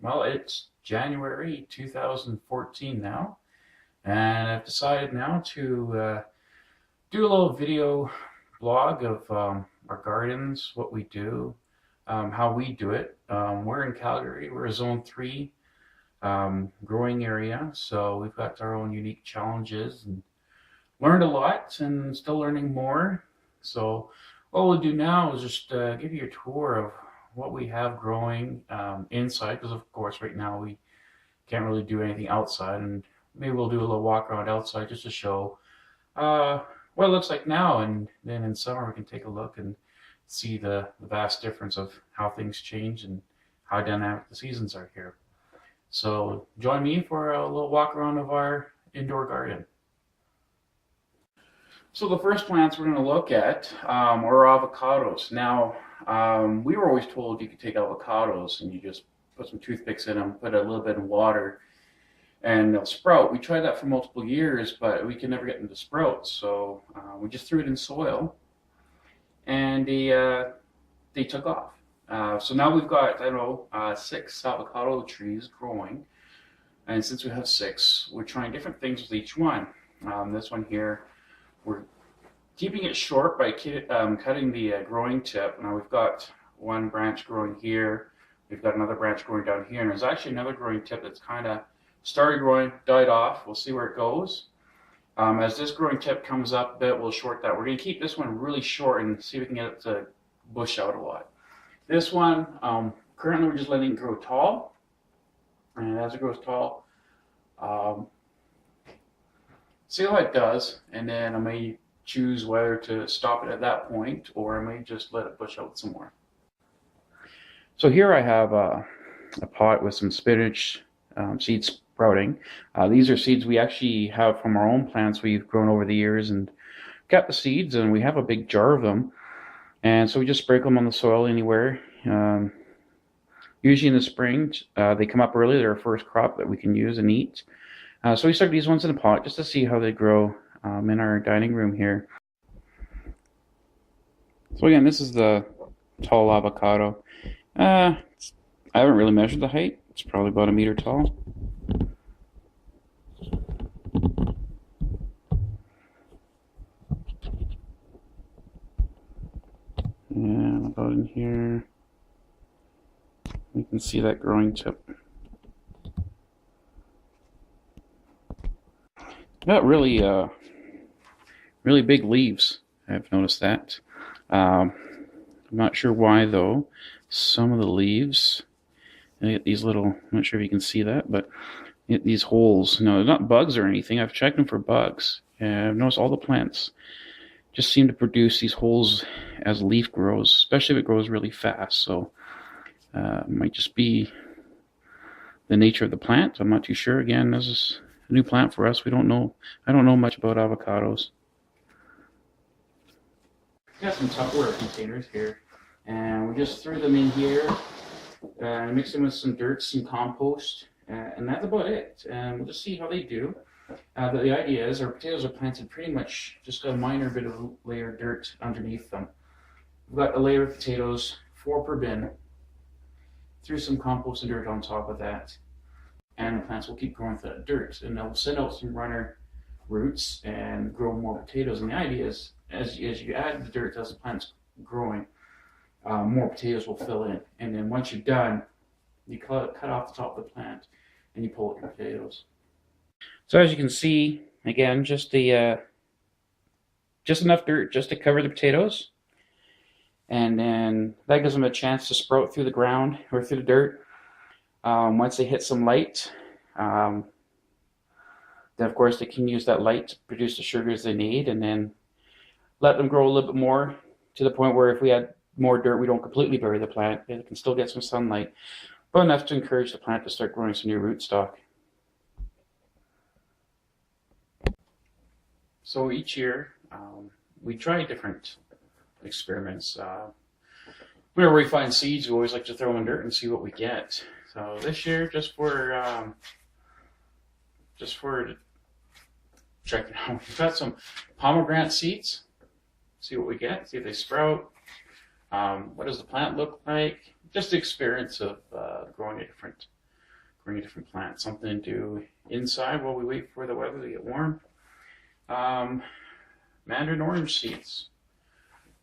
Well, it's January 2014 now, and I've decided now to do a little video blog of our gardens, what we do, how we do it. We're in Calgary. We're a Zone 3 growing area, so we've got our own unique challenges and learned a lot and still learning more. So what we'll do now is just give you a tour of what we have growing inside, because of course right now we can't really do anything outside, and maybe we'll do a little walk around outside just to show what it looks like now, and then in summer we can take a look and see the vast difference of how things change and how dynamic the seasons are here. So join me for a little walk around of our indoor garden. So the first plants we're going to look at are avocados. Now, we were always told you could take avocados and you just put some toothpicks in them, put a little bit of water, and they'll sprout. We tried that for multiple years, but we could never get them to sprout. So we just threw it in soil, and they took off. So now we've got, 6 avocado trees growing. And since we have 6, we're trying different things with each one. This one here, we're keeping it short by cutting the growing tip. Now we've got one branch growing here. We've got another branch growing down here. And there's actually another growing tip that's kind of started growing, died off. We'll see where it goes. As this growing tip comes up a bit, we'll short that. We're going to keep this one really short and see if we can get it to bush out a lot. This one, currently we're just letting it grow tall. And as it grows tall, see how it does, and then I may choose whether to stop it at that point or I may just let it bush out some more. So here I have a pot with some spinach seeds sprouting. These are seeds we actually have from our own plants we've grown over the years and kept the seeds, and we have a big jar of them. And so we just sprinkle them on the soil anywhere. Usually in the spring, they come up early. They're our first crop that we can use and eat. So we stuck these ones in a pot just to see how they grow in our dining room here. So again, this is the tall avocado. I haven't really measured the height. It's probably about 1 meter tall. And about in here, you can see that growing tip. Got really big leaves. I've noticed that. I'm not sure why though. Some of the leaves, I get these little, I'm not sure if you can see that, but get these holes. No, they're not bugs or anything. I've checked them for bugs, and I've noticed all the plants just seem to produce these holes as leaf grows, especially if it grows really fast. So it might just be the nature of the plant. I'm not too sure. Again, this is a new plant for us. We don't know. I don't know much about avocados. Got some Tupperware containers here, and we just threw them in here and mixed them with some dirt, some compost, and that's about it. And we'll just see how they do. But the idea is our potatoes are planted pretty much just a minor bit of layer of dirt underneath them. We've got a layer of potatoes, 4 per bin. Threw some compost and dirt on top of that, and the plants will keep growing through that dirt, and they'll send out some runner roots and grow more potatoes. And the idea is, as you add the dirt as the plant's growing, more potatoes will fill in, and then once you're done, you cut off the top of the plant and you pull out your potatoes. So as you can see, again, just enough dirt just to cover the potatoes, and then that gives them a chance to sprout through the ground or through the dirt. Once they hit some light, then of course they can use that light to produce the sugars they need, and then let them grow a little bit more to the point where if we add more dirt, we don't completely bury the plant. It can still get some sunlight, but enough to encourage the plant to start growing some new rootstock. So each year, we try different experiments. Whenever we find seeds, we always like to throw them in dirt and see what we get. So this year, just for checking out, we've got some pomegranate seeds. See what we get. See if they sprout. What does the plant look like? Just the experience of growing a different bring a different plant, something to do inside while we wait for the weather to get warm. Mandarin orange seeds.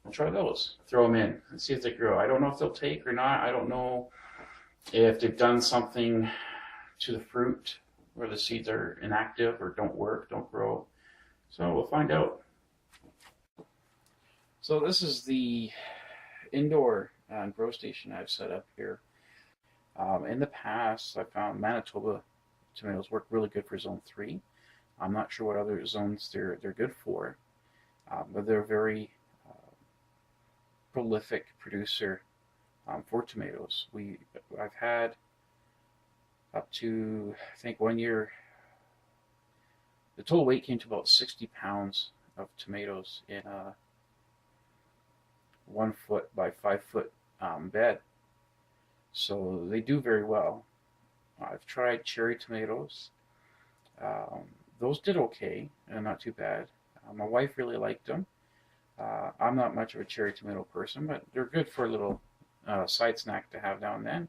We'll try those. Throw them in and see if they grow. I don't know if they'll take or not. I don't know if they've done something to the fruit where the seeds are inactive or don't work, don't grow. So we'll find out. So this is the indoor grow station I've set up here. In the past, I found Manitoba tomatoes work really good for zone 3. I'm not sure what other zones they're good for, but they're a very prolific producer for tomatoes. I've had up to, I think 1 year, the total weight came to about 60 pounds of tomatoes in a 1 foot by 5 foot bed. So they do very well. I've tried cherry tomatoes. Those did okay and not too bad. My wife really liked them. I'm not much of a cherry tomato person, but they're good for a little side snack to have now and then.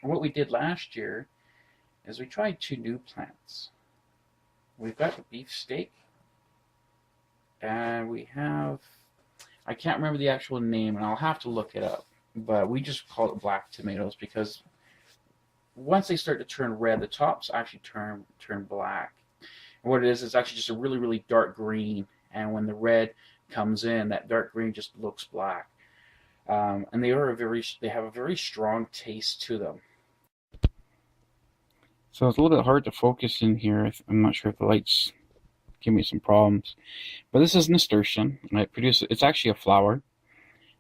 What we did last year is we tried 2 new plants. We've got the beefsteak, and we have, I can't remember the actual name, and I'll have to look it up, but we just call it black tomatoes because once they start to turn red, the tops actually turn black. And what it is, it's actually just a really, really dark green, and when the red comes in, that dark green just looks black. And they have a very strong taste to them. So it's a little bit hard to focus in here. I'm not sure if the lights give me some problems. But this is nasturtium, and it's actually a flower.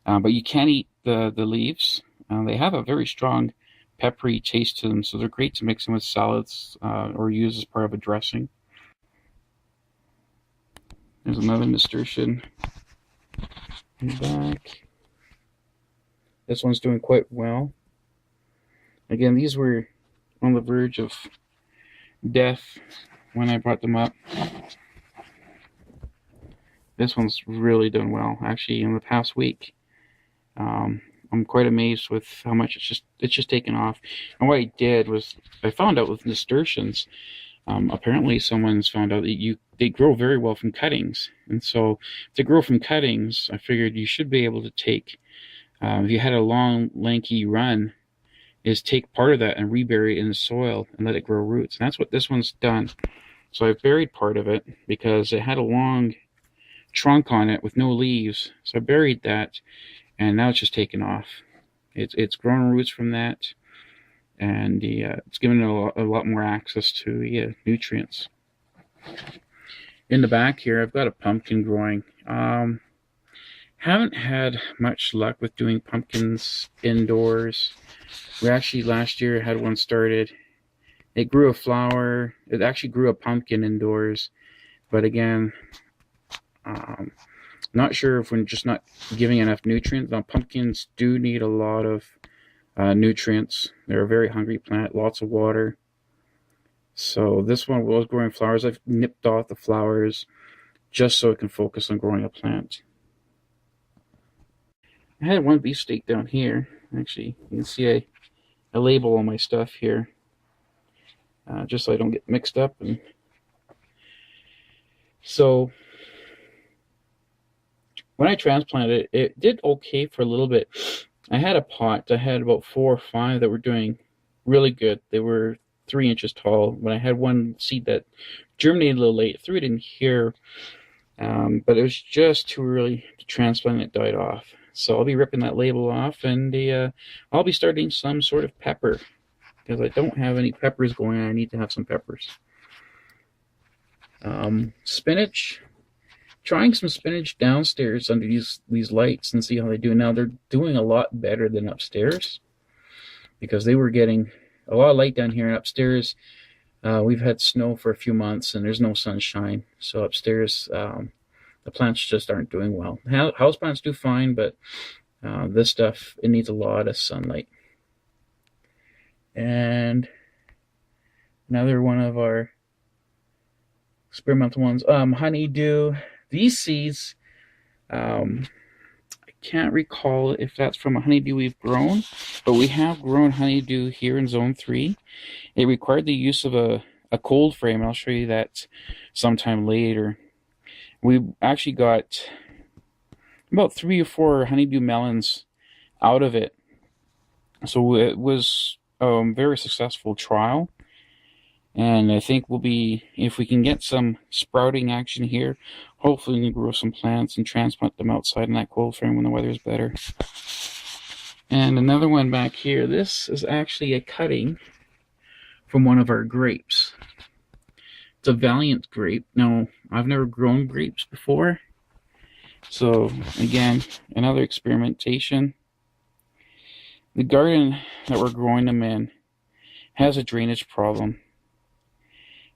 But you can't eat the leaves. They have a very strong peppery taste to them, so they're great to mix in with salads or use as part of a dressing. There's another nasturtium in the back. This one's doing quite well. Again, these were on the verge of death when I brought them up. This one's really done well. Actually, in the past week, I'm quite amazed with how much it's just taken off. And what I did was I found out with nasturtiums, apparently someone's found out that they grow very well from cuttings. And so to grow from cuttings, I figured you should be able to take, if you had a long, lanky run, is take part of that and rebury it in the soil and let it grow roots. And that's what this one's done. So I buried part of it because it had a long trunk on it with no leaves. So I buried that, and now it's just taken off. It's grown roots from that, and it's given it a lot more access to nutrients. In the back here, I've got a pumpkin growing. Haven't had much luck with doing pumpkins indoors. We actually last year had one started. It grew a flower. It actually grew a pumpkin indoors, but again, not sure if we're just not giving enough nutrients. Now, pumpkins do need a lot of nutrients. They're a very hungry plant, lots of water. So this one was growing flowers. I've nipped off the flowers just so it can focus on growing a plant. I had one beefsteak down here. Actually, you can see I label all my stuff here, just so I don't get mixed up. And so when I transplanted it, it did okay for a little bit. I had a pot. I had about 4 or 5 that were doing really good. They were 3 inches tall. When I had one seed that germinated a little late, threw it in here, but it was just too early to transplant. It died off. So I'll be ripping that label off, and I'll be starting some sort of pepper because I don't have any peppers going on. I need to have some peppers. Spinach. Trying some spinach downstairs under these lights and see how they do. Now they're doing a lot better than upstairs because they were getting a lot of light down here, and upstairs we've had snow for a few months and there's no sunshine. So upstairs the plants just aren't doing well. House plants do fine, but this stuff, it needs a lot of sunlight. And another one of our experimental ones, honeydew. These seeds, I can't recall if that's from a honeydew we've grown, but we have grown honeydew here in Zone 3. It required the use of a cold frame, and I'll show you that sometime later. We actually got about 3 or 4 honeydew melons out of it. So it was a very successful trial. And I think we'll be, if we can get some sprouting action here, hopefully we can grow some plants and transplant them outside in that cold frame when the weather is better. And another one back here, this is actually a cutting from one of our grapes. It's a Valiant grape. Now, I've never grown grapes before. So, again, another experimentation. The garden that we're growing them in has a drainage problem.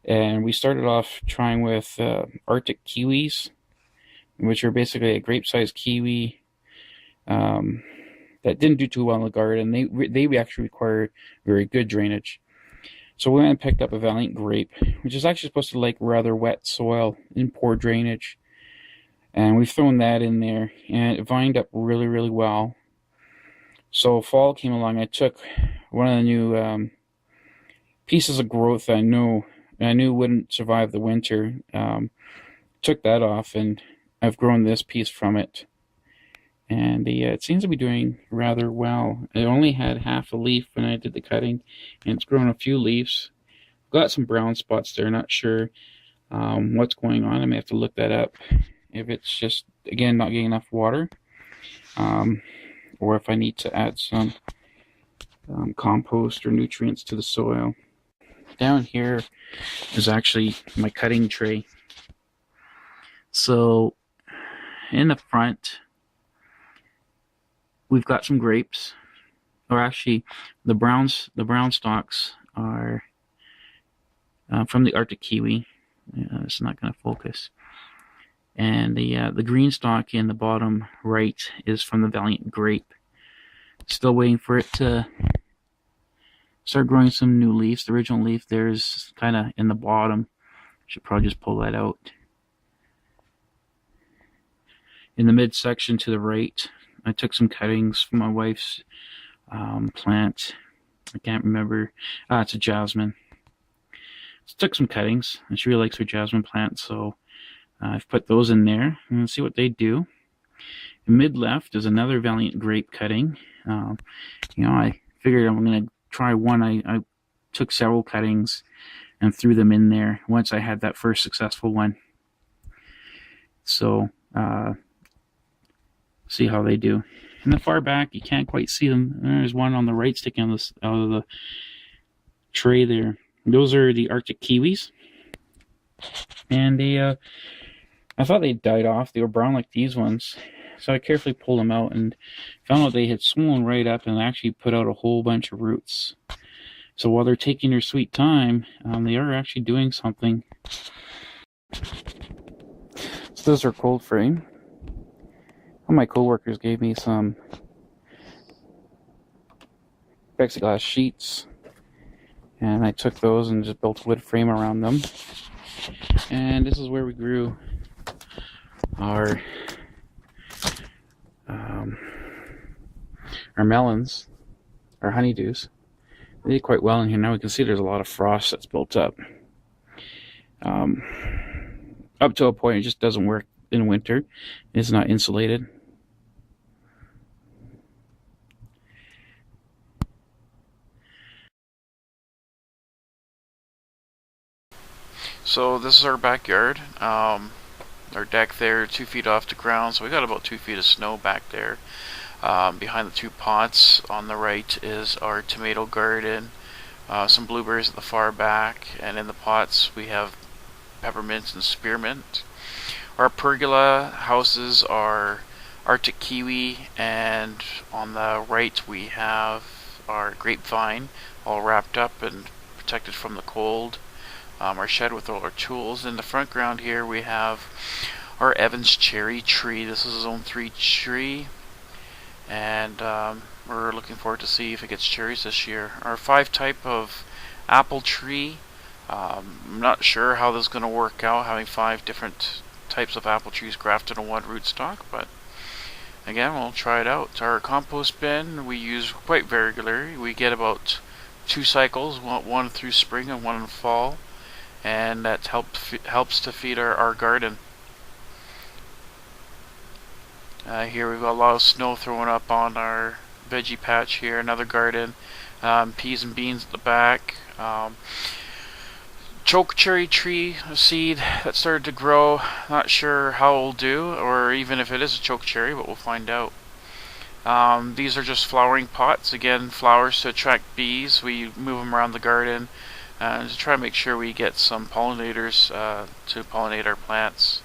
And we started off trying with Arctic kiwis, which are basically a grape-sized kiwi that didn't do too well in the garden. They actually required very good drainage. So we went and picked up a Valiant grape, which is actually supposed to like rather wet soil and poor drainage. And we've thrown that in there, and it vined up really, really well. So fall came along. I took one of the new pieces of growth I knew wouldn't survive the winter. Took that off, and I've grown this piece from it. And it seems to be doing rather well. It only had half a leaf when I did the cutting, and it's grown a few leaves. Got some brown spots there, not sure what's going on. I may have to look that up. If it's just, again, not getting enough water, or if I need to add some compost or nutrients to the soil. Down here is actually my cutting tray. So in the front, we've got some grapes, or actually the brown stalks are from the Arctic kiwi. It's not going to focus. And the green stalk in the bottom right is from the Valiant grape. Still waiting for it to start growing some new leaves. The original leaf there is kind of in the bottom. Should probably just pull that out. In the midsection to the right, I took some cuttings from my wife's plant. I can't remember. It's a jasmine. So took some cuttings, and she really likes her jasmine plant, so I've put those in there and see what they do. In mid left is another Valiant grape cutting. I figured I'm going to try one. I took several cuttings and threw them in there once I had that first successful one. So see how they do. In the far back, you can't quite see them. There's one on the right sticking out of the tray there. Those are the Arctic kiwis. And I thought they died off. They were brown like these ones. So I carefully pulled them out and found out they had swollen right up and actually put out a whole bunch of roots. So while they're taking their sweet time, they are actually doing something. So those are cold frame. One of my co-workers gave me some plexiglass sheets, and I took those and just built a wood frame around them. And this is where we grew our melons, our honeydews. They did quite well in here. Now we can see there's a lot of frost that's built up. Up to a point, it just doesn't work in winter. It's not insulated. So this is our backyard. Our deck there, 2 feet off the ground, so we got about 2 feet of snow back there. Behind the 2 pots on the right is our tomato garden, some blueberries at the far back, and in the pots we have peppermint and spearmint. Our pergola houses are Arctic kiwi, and on the right we have our grapevine all wrapped up and protected from the cold. Our shed with all our tools. In the front ground here we have our Evans cherry tree. This is a Zone 3 tree, and we're looking forward to see if it gets cherries this year. Our 5 type of apple tree. I'm not sure how this is going to work out, having 5 different types of apple trees grafted on one rootstock, but again, we'll try it out. Our compost bin we use quite regularly. We get about 2 cycles, one through spring and one in fall, and that helps to feed our garden. Here we've got a lot of snow thrown up on our veggie patch here, another garden. Peas and beans at the back. Choke cherry tree seed that started to grow. Not sure how it'll do, or even if it is a choke cherry, but we'll find out. These are just flowering pots. Again, flowers to attract bees. We move them around the garden to try to make sure we get some pollinators to pollinate our plants.